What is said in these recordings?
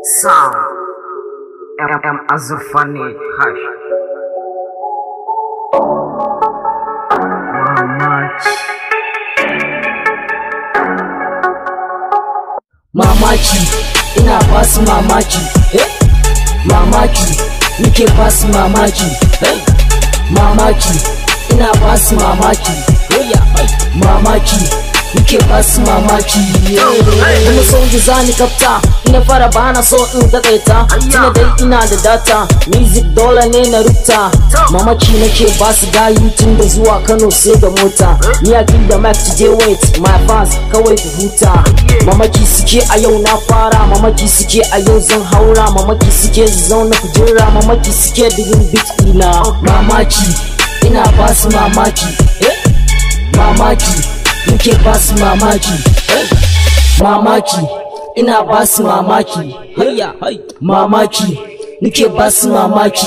Sound M Azurfani hash mamaki ina basu mamaki mamaki nike basu mamaki mamaki ina basu mamaki mamaki nike basu mamaki kuma son ji zani kafta ina fara bana so in takaita tuna dai ina da data music dole ne na rubuta mamaki nake basu gayu tun da zuwa Kano sai da mota ni a da Mac to wait my fans kawai ku huta mamaki suke a yau na fara mamaki suke a yau zan haura mamaki suke zauna kujera mamaki suke digin beat ina mamaki ina basu mamaki mamaki nike basu mamaki mamaki ina basu mamaki mamaki nike basu mamaki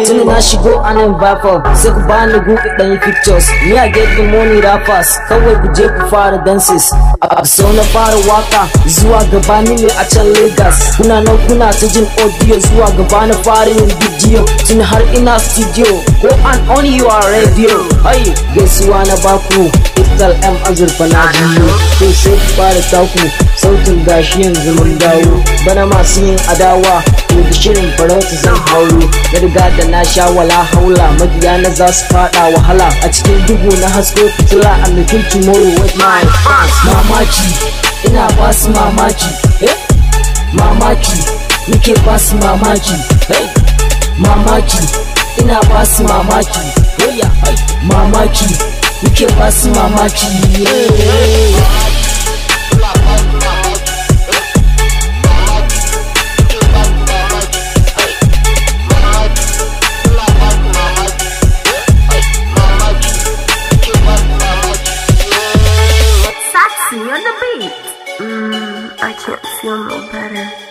tuni na shigo anan vapor sai ku bani gugu dan pictures ni a get the money rappers kawai ku je ku fara dances a so na fara waka zuwa gabani ne a can Lagos kuna nan kuna ta jin audio zuwa gaba na fara yin video tuni har ina studio ko an on your radio ai gaisuwa na baku Istal M Azurfani to sai ku fara taku sautin gashi yanzu mun dawo bana masu yin adawa da shirin farauta zan hauro na riga da na sha wala haula magiya na za su fada wahala a cikin duhu na hasko fitila a nufin tomorrow with my fans mamaki ina basu mamaki mamaki nike basu mamaki mamaki ina basu mamaki mamaki nike basu mamaki You're the beat. I can't feel no better.